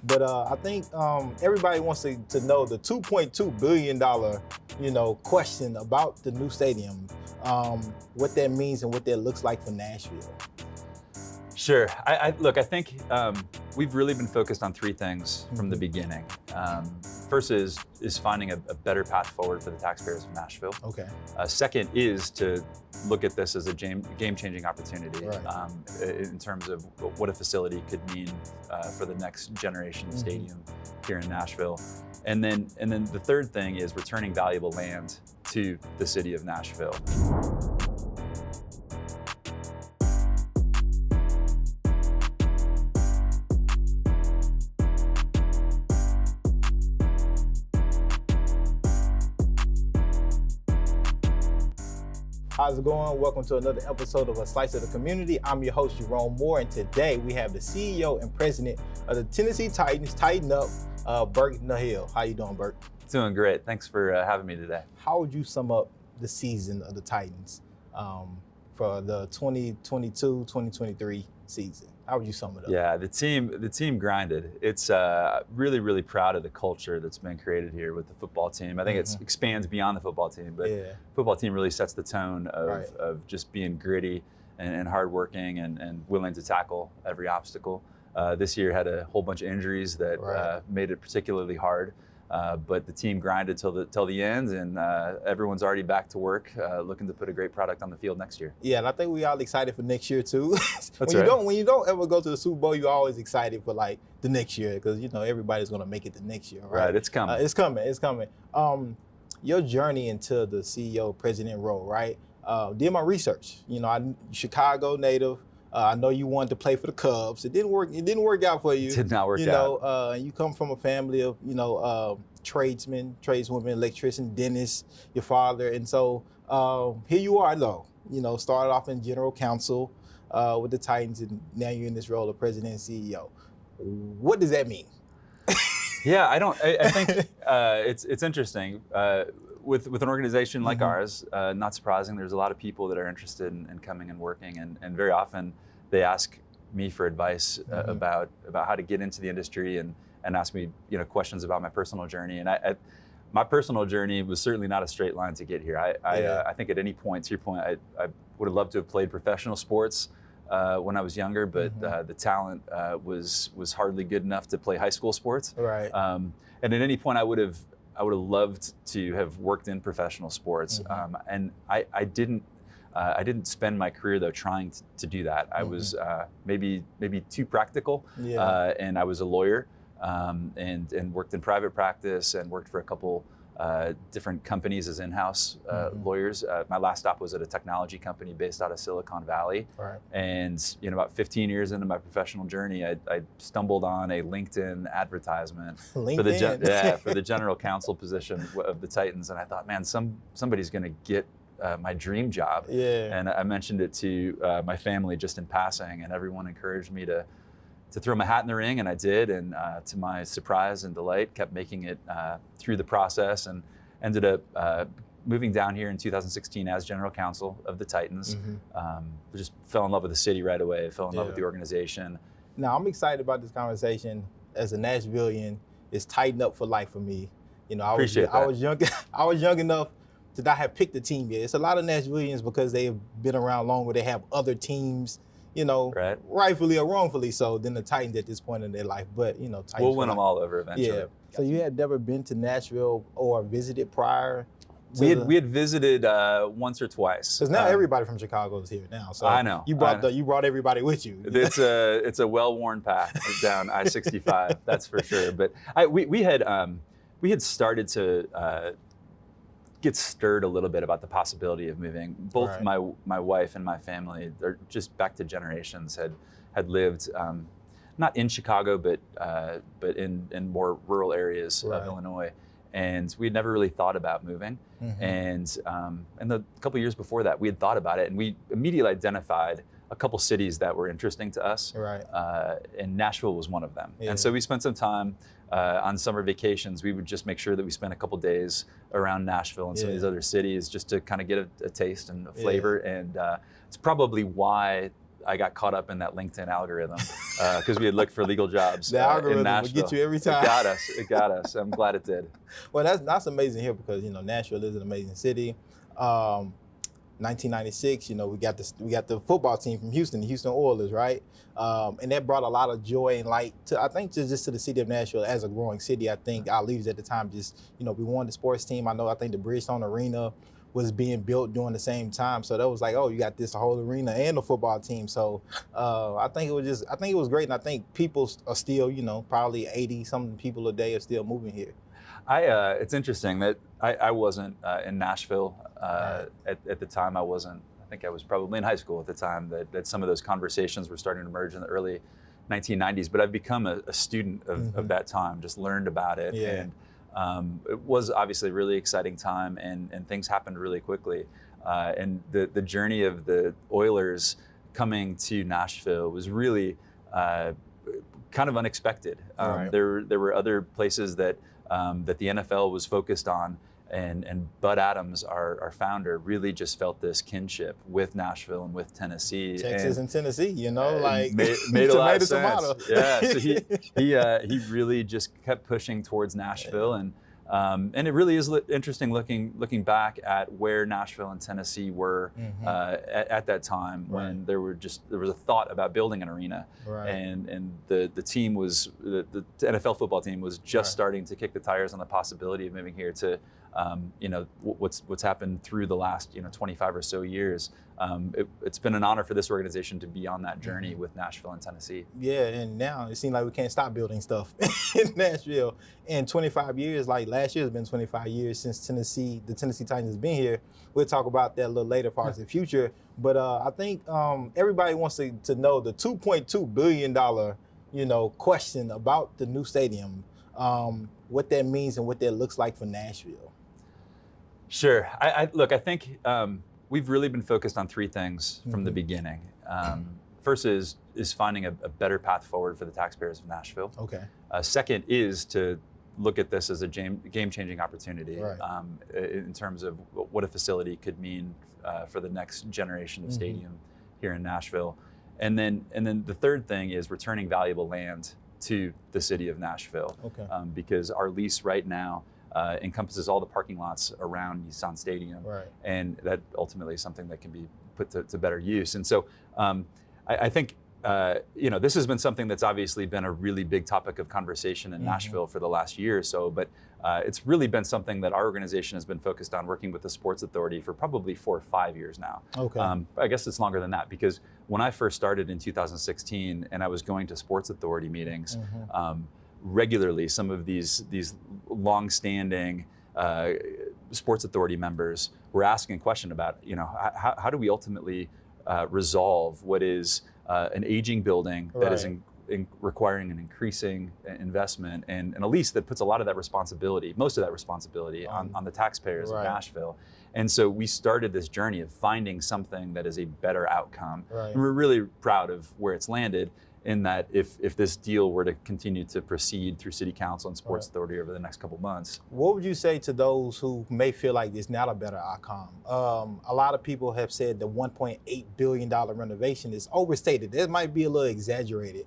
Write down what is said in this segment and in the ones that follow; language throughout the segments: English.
But I think everybody wants to know the $2.2 billion, question about the new stadium, what that means and what that looks like for Nashville. Sure. Look, I think we've really been focused on three things from the beginning. First is finding a better path forward for the taxpayers of Nashville. Okay. Second is to look at this as a game-changing opportunity, Right. In terms of what a facility could mean for the next generation stadium here in Nashville. And then the third thing is returning valuable land to the city of Nashville. How's it going? Welcome to another episode of A Slice of the Community. I'm your host, Jerome Moore, and today we have the CEO and president of the Tennessee Titans, Tighten Up, Burke Nihill. How you doing, Burke? Doing great. Thanks for having me today. How would you sum up the season of the Titans for the 2022-2023 season? How would you sum it up? Yeah, the team grinded. It's really, really proud of the culture that's been created here with the football team. I think it expands beyond the football team, but football team really sets the tone of just being gritty and hardworking and willing to tackle every obstacle. This year had a whole bunch of injuries that made it particularly hard. But the team grinded till the end, and everyone's already back to work, looking to put a great product on the field next year. Yeah, and I think we all excited for next year too. That's when you don't ever go to the Super Bowl, you're always excited for like the next year because everybody's gonna make it the next year, right? Right, it's coming. It's coming. Your journey into the CEO president role, right? Did my research. I'm Chicago native. I know you wanted to play for the Cubs. It didn't work out for you. It did not work out. You come from a family of, tradesmen, tradeswomen, electrician, dentists, your father. And so here you are though, started off in general counsel with the Titans, and now you're in this role of president and CEO. What does that mean? Yeah, I think it's interesting. With an organization like ours, not surprising, there's a lot of people that are interested in coming and working, and very often they ask me for advice about how to get into the industry and ask me questions about my personal journey. And my personal journey was certainly not a straight line to get here. I think at any point, to your point, I would have loved to have played professional sports when I was younger, but the talent was hardly good enough to play high school sports. Right. And at any point, I would have loved to have worked in professional sports, and I didn't spend my career though trying to do that. I was maybe too practical, and I was a lawyer, and worked in private practice and worked for a couple different companies as in-house lawyers. My last stop was at a technology company based out of Silicon Valley. Right. And about 15 years into my professional journey, I stumbled on a LinkedIn advertisement for the general counsel position of the Titans, and I thought, man, somebody's going to get my dream job. Yeah. And I mentioned it to my family just in passing, and everyone encouraged me to throw my hat in the ring, and I did, and to my surprise and delight, kept making it through the process, and ended up moving down here in 2016 as general counsel of the Titans. Just fell in love with the city right away, fell in love with the organization. Now, I'm excited about this conversation. As a Nashvilleian, it's Tighten Up for life for me. I was young enough to not have picked a team yet. It's a lot of Nashvilleians because they've been around longer, they have other teams, rightfully or wrongfully so, than the Titans at this point in their life. But, Titans we'll win them all over eventually. Yeah. So you had never been to Nashville or visited prior? We had visited once or twice. Because now everybody from Chicago is here now. So I know. You brought everybody with you. It's a well-worn path down I-65, that's for sure. But we had started to get stirred a little bit about the possibility of moving. Both my wife and my family, they're just back to generations, had lived not in Chicago, but in more rural areas of Illinois, and we had never really thought about moving. And the couple years before that, we had thought about it, and we immediately identified a couple cities that were interesting to us. Right. And Nashville was one of them. Yeah. And so we spent some time on summer vacations. We would just make sure that we spent a couple days around Nashville and some of these other cities just to kind of get a taste and a flavor. And it's probably why I got caught up in that LinkedIn algorithm because we had looked for legal jobs the algorithm in Nashville. will get you every time. It got us. I'm glad it did. Well, that's amazing here because, Nashville is an amazing city. 1996, we got the football team from Houston, the Houston Oilers, right? And that brought a lot of joy and light to, I think, just to the city of Nashville as a growing city. I think our leaders at the time we won the sports team. I think the Bridgestone Arena was being built during the same time. So that was like, oh, you got this whole arena and the football team. So I think it was great. And I think people are still, probably 80-something people a day are still moving here. It's interesting that I wasn't in Nashville at the time. I think I was probably in high school at the time that some of those conversations were starting to emerge in the early 1990s. But I've become a student of that time, just learned about it. Yeah. And it was obviously a really exciting time, and things happened really quickly. And the journey of the Oilers coming to Nashville was really kind of unexpected. Right. There were other places that the NFL was focused on, and Bud Adams, our founder, really just felt this kinship with Nashville and with Tennessee. Texas and Tennessee, made a lot of sense. Yeah, so he really just kept pushing towards Nashville, and it really is interesting looking back at where Nashville and Tennessee were at that time when there was a thought about building an arena, and the team was the NFL football team was just starting to kick the tires on the possibility of moving here to what's happened through the last 25 or so years. It's been an honor for this organization to be on that journey with Nashville and Tennessee. Yeah, and now it seems like we can't stop building stuff in Nashville. In 25 years, like last year has been 25 years since the Tennessee Titans has been here. We'll talk about that a little later, far as the future. But I think everybody wants to know the $2.2 billion, question about the new stadium, what that means and what that looks like for Nashville. Sure. I think we've really been focused on three things from the beginning. First is finding a better path forward for the taxpayers of Nashville. Okay. Second is to look at this as a game-changing opportunity in terms of what a facility could mean for the next generation of stadium here in Nashville. And then the third thing is returning valuable land to the city of Nashville. Okay. Because our lease right now encompasses all the parking lots around Nissan Stadium, and that ultimately is something that can be put to better use. And so I think this has been something that's obviously been a really big topic of conversation in Nashville for the last year or so, but it's really been something that our organization has been focused on, working with the Sports Authority for probably 4 or 5 years now. Okay. I guess it's longer than that, because when I first started in 2016 and I was going to Sports Authority meetings, regularly, some of these long-standing Sports Authority members were asking a question about, how do we ultimately resolve what is an aging building that is requiring an increasing investment and a lease that puts a lot of that responsibility, most of that responsibility on the taxpayers of Nashville. And so we started this journey of finding something that is a better outcome. And we're really proud of where it's landed, in that if this deal were to continue to proceed through City Council and Sports Authority over the next couple months. What would you say to those who may feel like it's not a better outcome? A lot of people have said the $1.8 billion renovation is overstated. It might be a little exaggerated.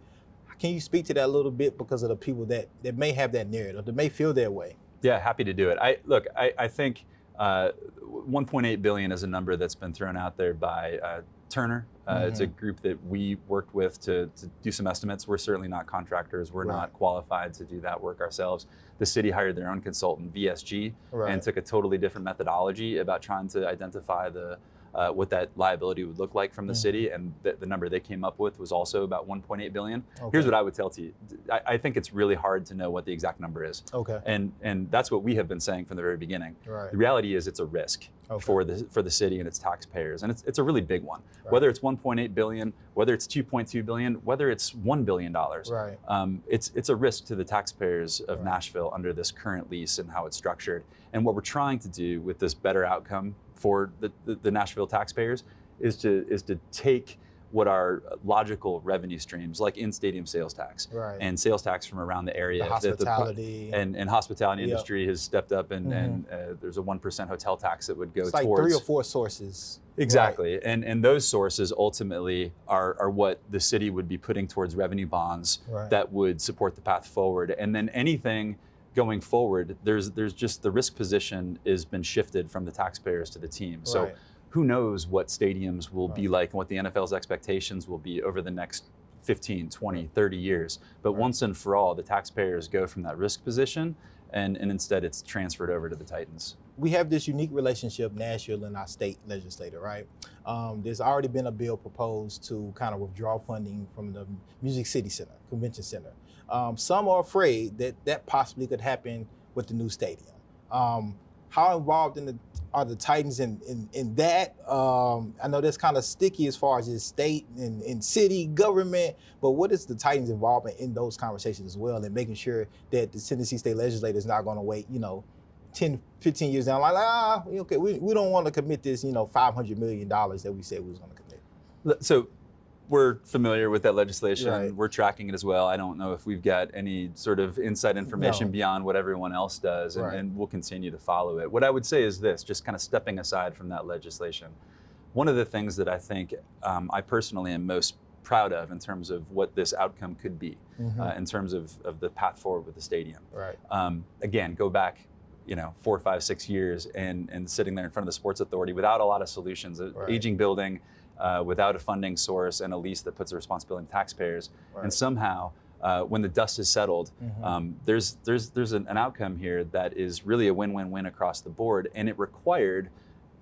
Can you speak to that a little bit, because of the people that may have that narrative, that may feel that way? Yeah, happy to do it. I think 1.8 billion is a number that's been thrown out there by Turner. It's a group that we worked with to do some estimates. We're certainly not contractors. We're not qualified to do that work ourselves. The city hired their own consultant, VSG, and took a totally different methodology about trying to identify what that liability would look like from the city, and the number they came up with was also about 1.8 billion. Okay. Here's what I would tell to you. I think it's really hard to know what the exact number is. Okay. And that's what we have been saying from the very beginning. Right. The reality is it's a risk for the city and its taxpayers, and it's a really big one. Whether it's 1.8 billion, whether it's 2.2 billion, whether it's $1 billion, it's a risk to the taxpayers of Nashville under this current lease and how it's structured. And what we're trying to do with this better outcome for the Nashville taxpayers is to take what are logical revenue streams, like in-stadium sales tax and sales tax from around the area. The hospitality. And hospitality industry has stepped up, and there's a 1% hotel tax that would go it's like towards 3 or 4 sources. Exactly, and those sources ultimately are what the city would be putting towards revenue bonds that would support the path forward. And then anything going forward, there's just the risk position has been shifted from the taxpayers to the team. So who knows what stadiums will be like and what the NFL's expectations will be over the next 15, 20, 30 years. But once and for all, the taxpayers go from that risk position, and instead it's transferred over to the Titans. We have this unique relationship, Nashville and our state legislator, right? There's already been a bill proposed to kind of withdraw funding from the Music City Center, Convention Center. Some are afraid that possibly could happen with the new stadium. How involved are the Titans in that? I know that's kind of sticky as far as the state and city government, but what is the Titans' involvement in those conversations as well, and making sure that the Tennessee state legislator is not going to wait, 10, 15 years down, okay, we don't want to commit this, $500 million that we said we was going to commit. So we're familiar with that legislation. We're tracking it as well. I don't know if we've got any sort of inside information beyond what everyone else does, and we'll continue to follow it. What I would say is this, just kind of stepping aside from that legislation. One of the things that I think I personally am most proud of in terms of what this outcome could be, in terms of the path forward with the stadium. Again, go back 4, 5, 6 years and sitting there in front of the Sports Authority without a lot of solutions, an aging building, without a funding source and a lease that puts a responsibility on taxpayers. And somehow, when the dust is settled, there's an outcome here that is really a win-win-win across the board, and it required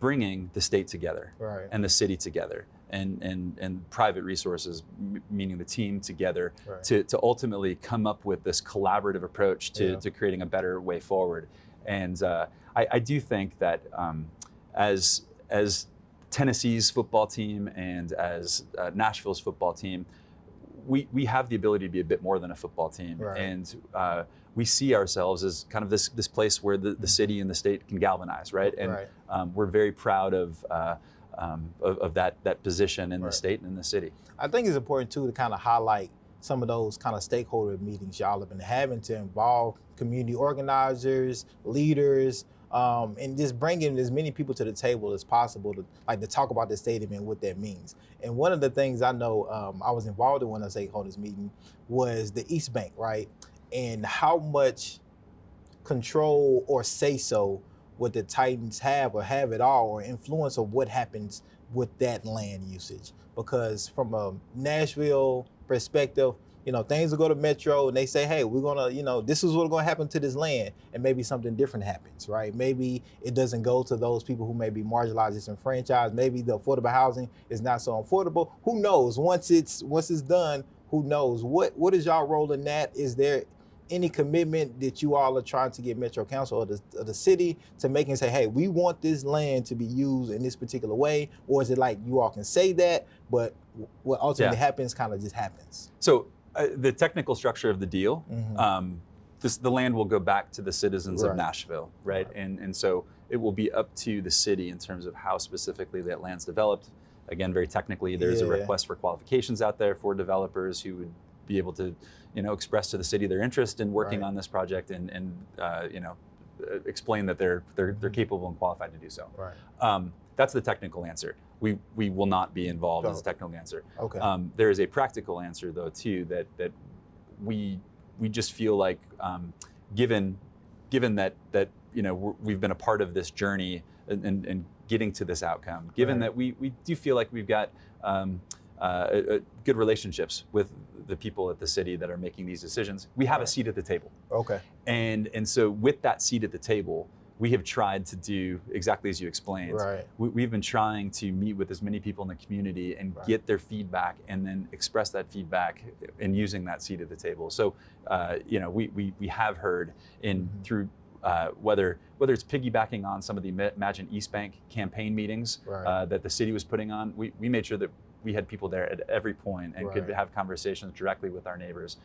bringing the state together and the city together and private resources, meaning the team together to ultimately come up with this collaborative approach to creating a better way forward. And I do think that as Tennessee's football team and as Nashville's football team, we have the ability to be a bit more than a football team. And we see ourselves as kind of this place where the city and the state can galvanize, And we're very proud of that position in the state and in the city. I think it's important too to kind of highlight some of those kind of stakeholder meetings y'all have been having to involve community organizers, leaders, and just bringing as many people to the table as possible to talk about the stadium and what that means. And one of the things I know I was involved in one of the stakeholders meeting was the East Bank, right? And how much control or say-so would the Titans have or have it all, or influence of what happens with that land usage. Because from a Nashville perspective, things will go to Metro and they say, hey, we're gonna, this is what's gonna happen to this land, and maybe something different happens, right? Maybe it doesn't go to those people who may be marginalized, disenfranchised. Maybe the affordable housing is not so affordable. Who knows? Once it's done, who knows? What is y'all role in that? Is there any commitment that you all are trying to get Metro Council or the city to make and say, hey, we want this land to be used in this particular way? Or is it like you all can say that, but what ultimately happens kind of just happens? So the technical structure of the deal, the land will go back to the citizens of Nashville, right? And so it will be up to the city in terms of how specifically that land's developed. Again, very technically, there's a request for qualifications out there for developers who would be able to, express to the city their interest in working on this project and explain that they're capable and qualified to do so. That's the technical answer. We will not be involved as a technical answer. There is a practical answer though too that we just feel like given that we've been a part of this journey and getting to this outcome, given that we do feel like we've got good relationships with the people at the city that are making these decisions, we have a seat at the table. And so with that seat at the table, we have tried to do exactly as you explained. We've been trying to meet with as many people in the community and get their feedback and then express that feedback in using that seat at the table. So, we have heard through whether it's piggybacking on some of the Imagine East Bank campaign meetings that the city was putting on, we made sure that we had people there at every point and could have conversations directly with our neighbors.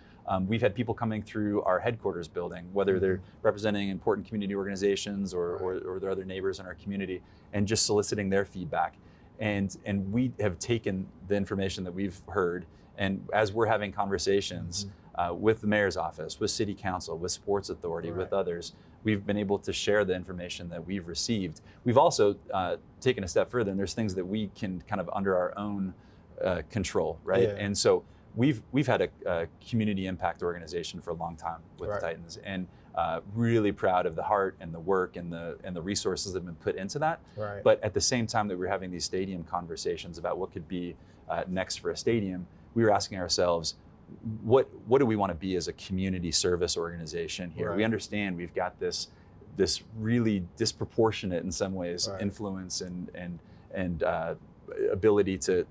We've had people coming through our headquarters building, whether they're representing important community organizations or their other neighbors in our community, and just soliciting their feedback. And we have taken the information that we've heard, and as we're having conversations with the mayor's office, with city council, with sports authority, with others, we've been able to share the information that we've received. We've also taken a step further, and there's things that we can kind of under our own control, right? Yeah. And so we've had a community impact organization for a long time with the Titans, and really proud of the heart and the work and the resources that have been put into that. Right. But at the same time that we're having these stadium conversations about what could be next for a stadium, we were asking ourselves, what do we want to be as a community service organization here? Right. We understand we've got this really disproportionate in some ways influence and ability to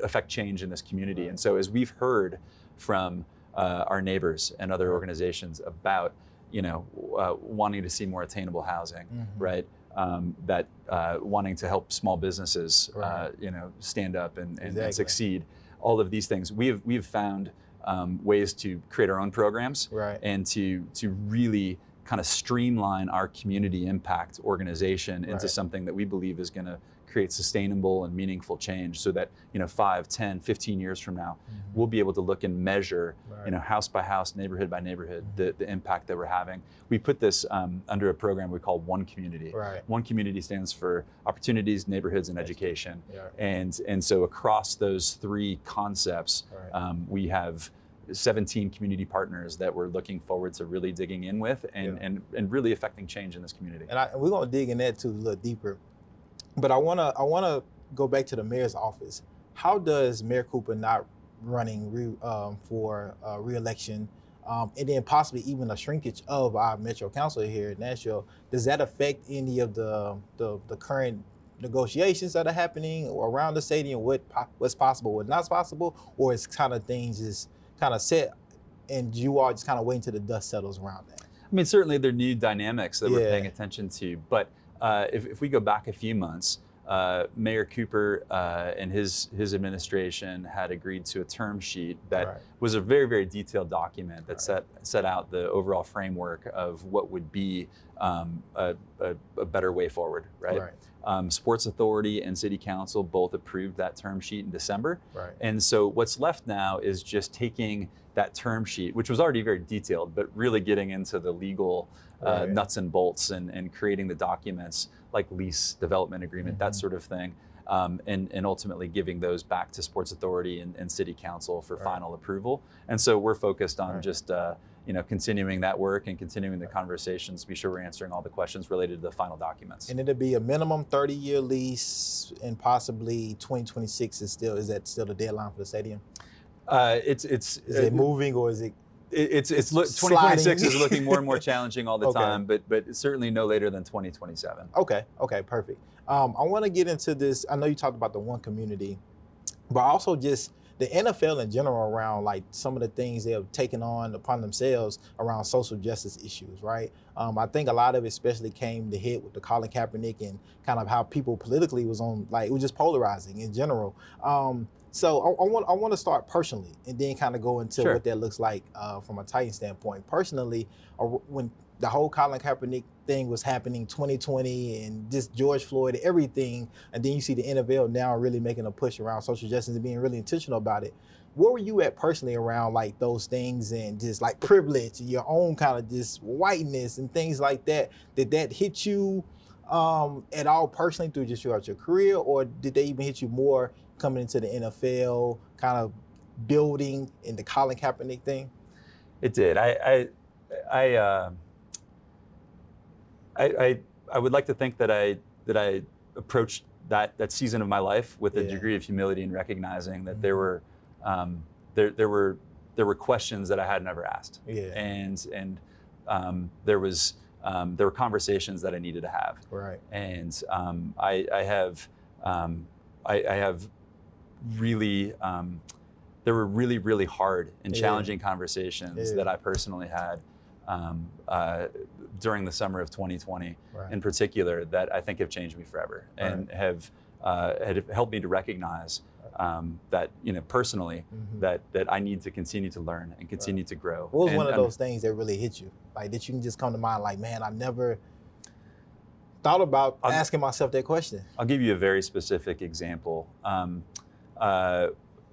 affect change in this community. And so as we've heard from our neighbors and other organizations about, wanting to see more attainable housing, right? That wanting to help small businesses, stand up and succeed. All of these things, we've found ways to create our own programs, and to really kind of streamline our community impact organization into something that we believe is going to create sustainable and meaningful change, so that 5, 10, 15 years from now, we'll be able to look and measure, house by house, neighborhood by neighborhood, the impact that we're having. We put this under a program we call One Community. One Community stands for opportunities, neighborhoods, and education. And so across those three concepts, we have 17 community partners that we're looking forward to really digging in with and really affecting change in this community. And we're gonna dig in that too a little deeper. But I wanna go back to the mayor's office. How does Mayor Cooper not running for re-election, and then possibly even a shrinkage of our Metro Council here in Nashville, does that affect any of the current negotiations that are happening around the stadium? What's possible, what's not possible, or is kind of things just kind of set, and you are just kind of waiting till the dust settles around that? I mean, certainly there are new dynamics that we're paying attention to, but if we go back a few months, Mayor Cooper and his administration had agreed to a term sheet that was a very, very detailed document that set out the overall framework of what would be a better way forward, right? Sports Authority and City Council both approved that term sheet in December. And so what's left now is just taking that term sheet, which was already very detailed, but really getting into the legal nuts and bolts and creating the documents like lease, development agreement, that sort of thing, and ultimately giving those back to Sports Authority and City Council for final approval. And so we're focused on just continuing that work and continuing the conversations to be sure we're answering all the questions related to the final documents. And it'll be a minimum 30-year lease, and possibly 2026 is that still the deadline for the stadium? Is it moving, or is it? It's 2026 is looking more and more challenging all the time, but certainly no later than 2027. Okay, perfect. I want to get into this. I know you talked about the One Community, but also just the NFL in general around like some of the things they have taken on upon themselves around social justice issues, right? I think a lot of it especially came to hit with the Colin Kaepernick and kind of how people politically was it was just polarizing in general. So I want to start personally and then kind of go into what that looks like from a Titan standpoint. Personally, when the whole Colin Kaepernick thing was happening, 2020, and just George Floyd, everything, and then you see the NFL now really making a push around social justice and being really intentional about it. Where were you at personally around like those things and just like privilege and your own kind of just whiteness and things like that? Did that hit you at all personally through just your career, or did they even hit you more coming into the NFL, kind of building in the Colin Kaepernick thing? It did. I would like to think that I approached that season of my life with a degree of humility and recognizing that there were questions that I had never asked, and there were conversations that I needed to have, and I have really there were really, really hard and challenging conversations that I personally had during the summer of 2020 in particular that I think have changed me forever and have helped me to recognize that personally that I need to continue to learn and continue to grow. What was one of those things that really hit you? Like that you can just come to mind like, man, I never thought about asking myself that question. I'll give you a very specific example.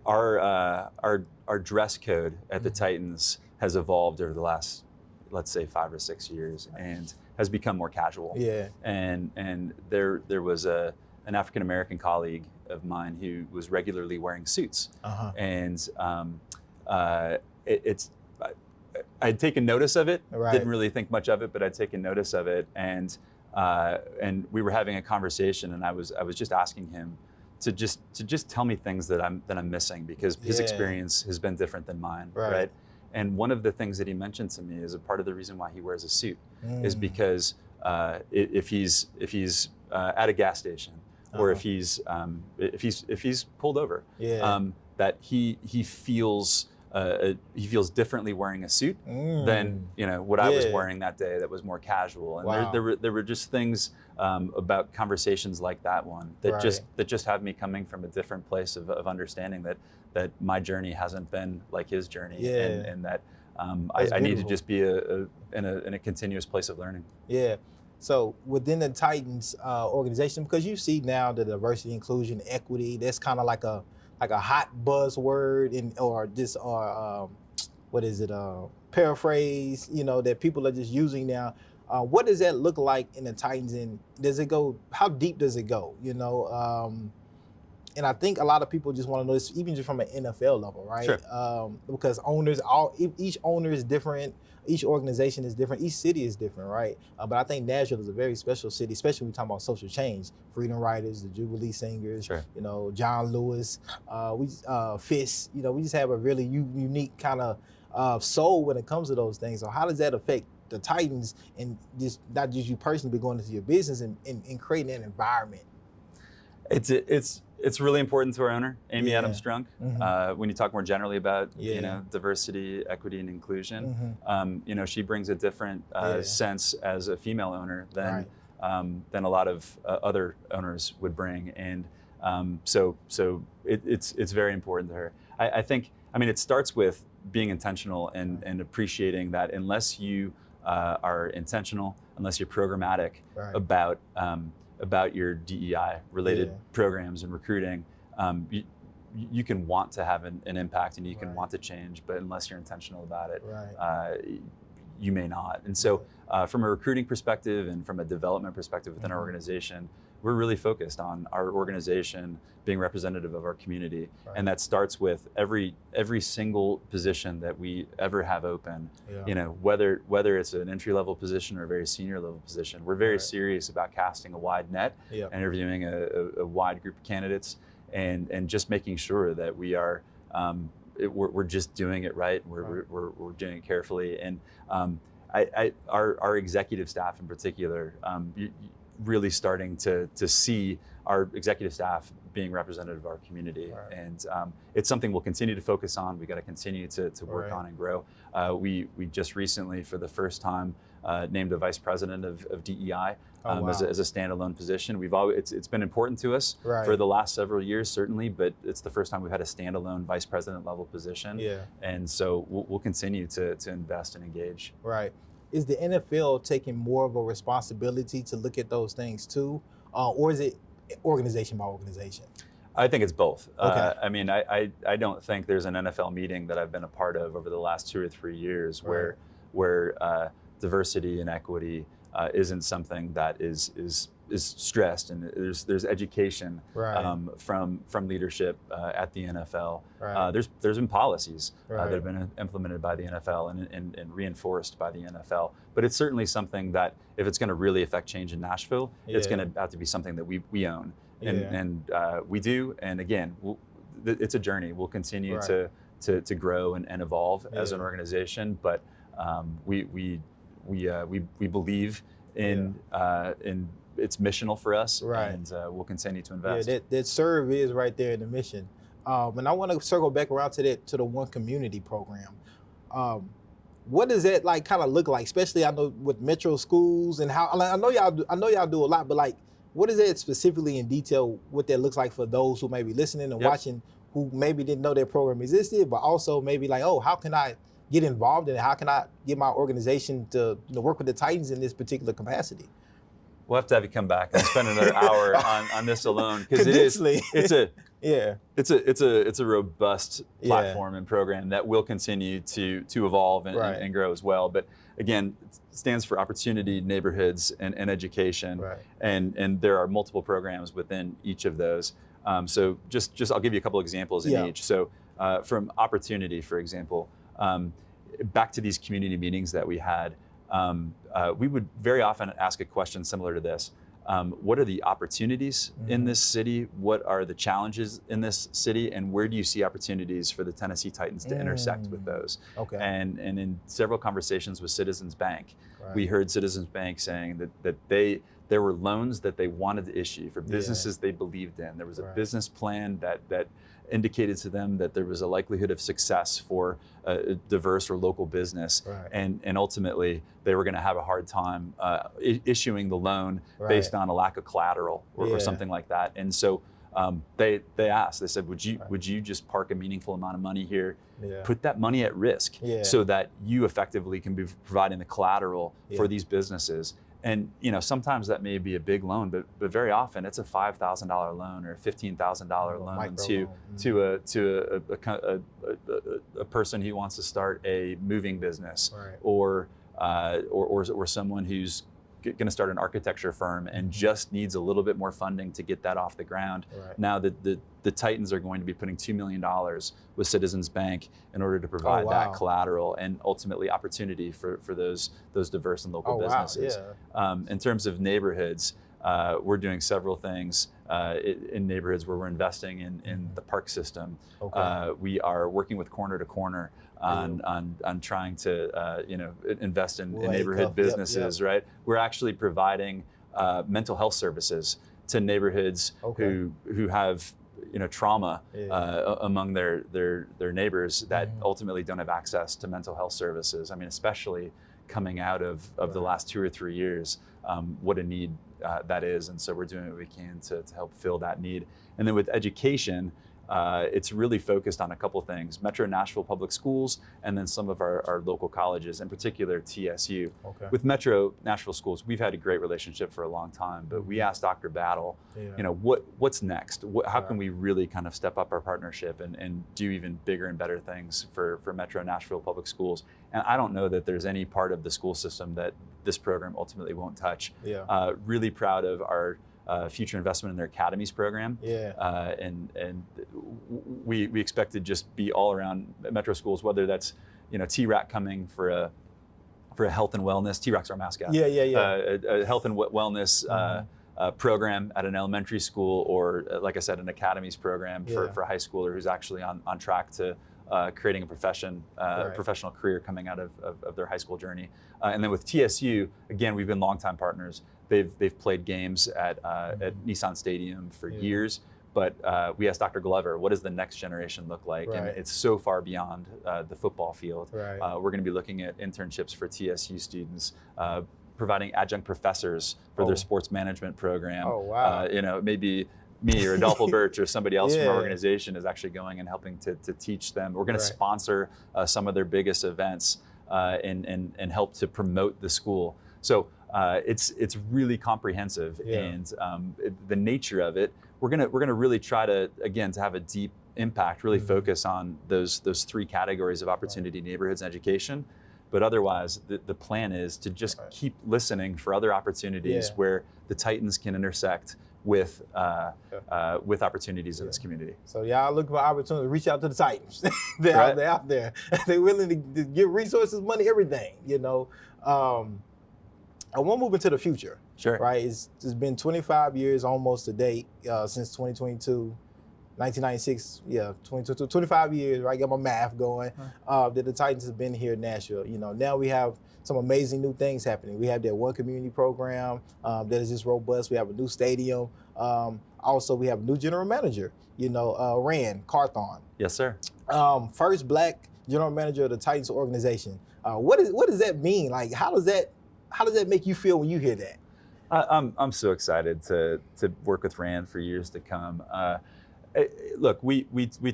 Our dress code at the Titans has evolved over the last, let's say, 5 or 6 years, and has become more casual. Yeah. And there was an African American colleague of mine who was regularly wearing suits, and I'd taken notice of it. Right. Didn't really think much of it, but I'd taken notice of it, and we were having a conversation, and I was just asking him to just tell me things that I'm missing, because his experience has been different than mine, right? And one of the things that he mentioned to me is a part of the reason why he wears a suit is because if he's at a gas station, or if he's pulled over, that he feels differently wearing a suit than what I was wearing that day that was more casual. And there were just things about conversations like that one that just have me coming from a different place of understanding that my journey hasn't been like his journey, and that I need to just be in a continuous place of learning. Yeah. So within the Titans organization, because you see now the diversity, inclusion, equity, that's kind of like a hot buzzword, paraphrase, that people are just using now. What does that look like in the Titans, and how deep does it go? And I think a lot of people just want to know this, even just from an NFL level, right? Sure. Because each owner is different, each organization is different, each city is different, right? But I think Nashville is a very special city, especially when we talk about social change. Freedom Riders, the Jubilee Singers, sure. John Lewis, Fist. We just have a really unique kind of soul when it comes to those things. So how does that affect the Titans, and just not just you personally, but going into your business and creating an environment? It's really important to our owner, Amy Adams Strunk. When you talk more generally about diversity, equity, and inclusion, she brings a different sense as a female owner than a lot of other owners would bring, and so it's very important to her. I think it starts with being intentional and appreciating that unless you are intentional, unless you're programmatic about your DEI related programs and recruiting, you can want to have an impact, and you can want to change, but unless you're intentional about it, you may not. And so from a recruiting perspective and from a development perspective within our organization, we're really focused on our organization being representative of our community. And that starts with every single position that we ever have open, whether it's an entry-level position or a very senior level position. We're very serious about casting a wide net and interviewing a wide group of candidates, and just making sure that we are we're just doing it right. We're doing it carefully. And our executive staff in particular, really starting to see our executive staff being representative of our community. And it's something we'll continue to focus on. We got to continue to work on and grow. We just recently, for the first time, named a vice president of DEI as a standalone position. It's been important to us for the last several years, certainly, but it's the first time we've had a standalone vice president level position. And so we'll continue to invest and engage. Right. Is the NFL taking more of a responsibility to look at those things too, or is it organization by organization? I think it's both. I don't think there's an NFL meeting that I've been a part of over the last 2 or 3 years where diversity and equity isn't something that is stressed, and there's education from leadership at the NFL. There's been policies that have been implemented by the NFL and reinforced by the NFL, but it's certainly something that, if it's going to really affect change in Nashville, it's going to have to be something that we own, and we do. And again, it's a journey. We'll continue to grow and evolve as an organization, but we believe in it's missional for us, and we'll continue to invest. That serve is right there in the mission. And I want to circle back around to the One Community program. What does that kind of look like, especially I know with metro schools, and how I know y'all do a lot, but what is that specifically in detail, what that looks like for those who may be listening and watching, who maybe didn't know that program existed, but also maybe how can I get involved in it? How can I get my organization to work with the Titans in this particular capacity? We'll have to have you come back and spend another hour on this alone, because it's a robust platform and program that will continue to evolve and grow as well. But again, it stands for opportunity, neighborhoods, and education. Right. And there are multiple programs within each of those. So just I'll give you a couple examples in each. So from opportunity, for example, back to these community meetings that we had, we would very often ask a question similar to this. What are the opportunities in this city? What are the challenges in this city? And where do you see opportunities for the Tennessee Titans to intersect with those? Okay. And in several conversations with Citizens Bank, we heard Citizens Bank saying that there were loans that they wanted to issue for businesses they believed in. There was a business plan that indicated to them that there was a likelihood of success for a diverse or local business, and ultimately they were going to have a hard time issuing the loan based on a lack of collateral or something like that. And so they asked, they said, would you just park a meaningful amount of money here, put that money at risk so that you effectively can be providing the collateral for these businesses? And sometimes that may be a big loan, but very often it's a $5,000 loan or a $15,000 loan to a person who wants to start a moving business, or someone who's going to start an architecture firm and just needs a little bit more funding to get that off the ground. Now the Titans are going to be putting $2 million with Citizens Bank in order to provide that collateral and ultimately opportunity for those diverse and local businesses. In terms of neighborhoods, we're doing several things in neighborhoods where we're investing in the park system. We are working with Corner to Corner on trying to invest in neighborhood businesces. Right, we're actually providing mental health services to neighborhoods who have trauma among their neighbors that ultimately don't have access to mental health services. I mean, especially coming out of the last 2 or 3 years, what a need that is. And so we're doing what we can to help fill that need. And then with education, it's really focused on a couple things: Metro Nashville Public Schools, and then some of our local colleges, in particular TSU. With Metro Nashville Schools, we've had a great relationship for a long time, but we asked Dr. Battle, what's next? How can we really kind of step up our partnership and do even bigger and better things for Metro Nashville Public Schools? And I don't know that there's any part of the school system that this program ultimately won't touch. Really proud of our future investment in their academies program. And we expect to just be all around Metro schools, whether that's T-RAC coming for a health and wellness. T-RAC's our mascot. A health and wellness program at an elementary school, or like I said, an academies program for a high schooler who's actually on track to creating a professional career coming out of their high school journey. And then with TSU, again, we've been longtime partners. They've played games at Nissan Stadium for years, but we asked Dr. Glover, what does the next generation look like? And it's so far beyond the football field. We're going to be looking at internships for TSU students, providing adjunct professors for their sports management program. Maybe me or Adolfo Birch or somebody else from our organization is actually going and helping to teach them. We're going to sponsor some of their biggest events and help to promote the school. So it's really comprehensive, and the nature of it, we're gonna really try to have a deep impact, really focus on those 3 categories of opportunity, neighborhoods, and education. But otherwise, the plan is to just keep listening for other opportunities where the Titans can intersect with opportunities in this community. So y'all looking for opportunities, reach out to the Titans. They're out there. They're willing to give resources, money, everything. I want to move into the future. Right? It's been 25 years almost to date since 2022. 1996, 22, 25 years, right? Got my math going. That the Titans have been here in Nashville. Now we have some amazing new things happening. We have that one community program that is just robust. We have a new stadium. Also, we have a new general manager, Rand Carthon. Yes, sir. First Black general manager of the Titans organization. What does that mean? Like, how does that make you feel when you hear that? I'm so excited to work with Rand for years to come. Look, we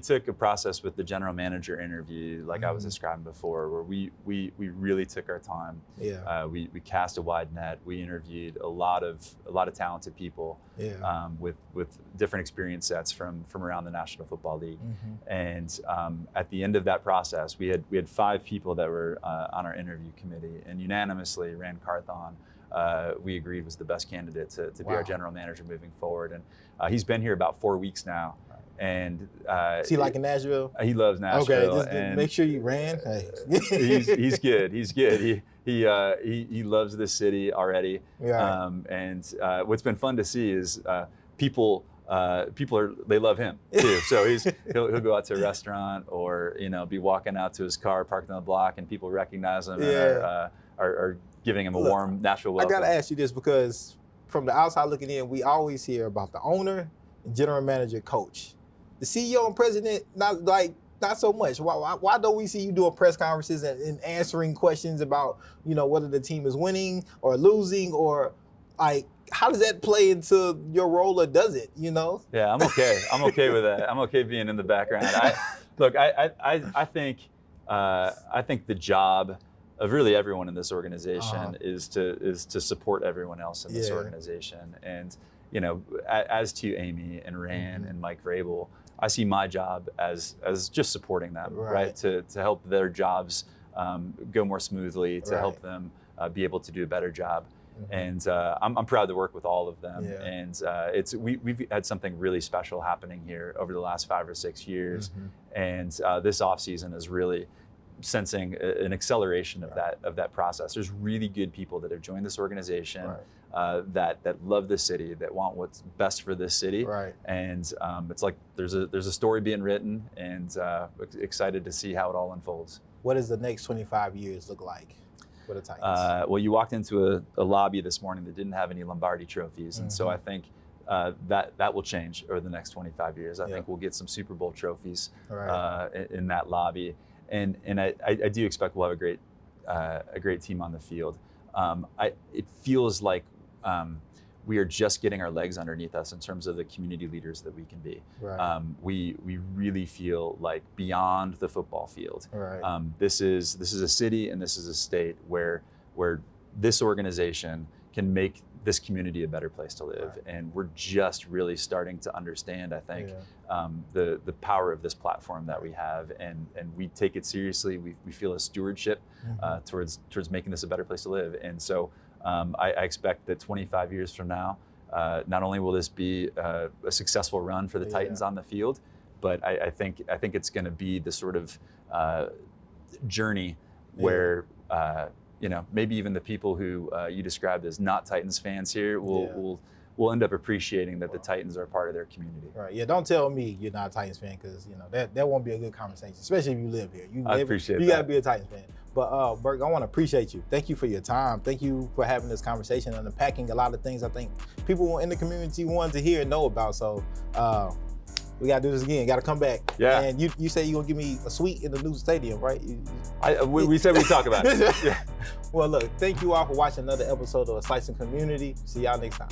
took a process with the general manager interview, like I was describing before, where we really took our time. Yeah. We cast a wide net. We interviewed a lot of talented people. Yeah. With different experience sets from around the National Football League. And at the end of that process, we had 5 people that were on our interview committee, and unanimously, Rand Carthon, we agreed was the best candidate to be our general manager moving forward. And he's been here about 4 weeks now. And is he liking Nashville? He loves Nashville. Okay, just make sure you ran. Hey. he's good. He's good. He loves this city already. Yeah. And what's been fun to see is people they love him too. So he'll go out to a restaurant or be walking out to his car parked on the block, and people recognize him and are giving him a warm Nashville welcome. I got to ask you this, because from the outside looking in, we always hear about the owner, general manager, coach. The CEO and president, not so much. Why don't we see you doing press conferences and answering questions about, whether the team is winning or losing, or how does that play into your role, or does it, Yeah, I'm okay. I'm okay with that. I'm okay being in the background. I think the job of really everyone in this organization is to support everyone else in this organization. And, as to Amy and Rand and Mike Vrabel, I see my job as just supporting them, right? To help their jobs go more smoothly, to help them be able to do a better job. And I'm proud to work with all of them. Yeah. And we've had something really special happening here over the last 5 or 6 years. And this off season is really sensing an acceleration of that process. There's really good people that have joined this organization that love the city, that want what's best for this city. And it's like there's a story being written, and excited to see how it all unfolds. What does the next 25 years look like for the Titans? Well, you walked into a lobby this morning that didn't have any Lombardi trophies, and so I think that will change over the next 25 years. I think we'll get some Super Bowl trophies in that lobby. And I do expect we'll have a great team on the field. It feels like we are just getting our legs underneath us in terms of the community leaders that we can be. We really feel like beyond the football field. This is a city and this is a state where this organization can make this community a better place to live. And we're just really starting to understand, I think, the power of this platform that we have, and we take it seriously. We feel a stewardship towards making this a better place to live. And so I expect that 25 years from now, not only will this be a successful run for the Titans on the field, but I think it's going to be the sort of journey where maybe even the people who you described as not Titans fans here will end up appreciating that the Titans are part of their community. Yeah, don't tell me you're not a Titans fan, because that won't be a good conversation, especially if you live here. I appreciate that. You got to be a Titans fan. But Burke, I want to appreciate you. Thank you for your time. Thank you for having this conversation and unpacking a lot of things I think people in the community want to hear and know about. So we got to do this again. Got to come back. Yeah. And you say you're going to give me a suite in the new stadium, right? We said we'd talk about it. Well, look, thank you all for watching another episode of A Slice in Community. See y'all next time.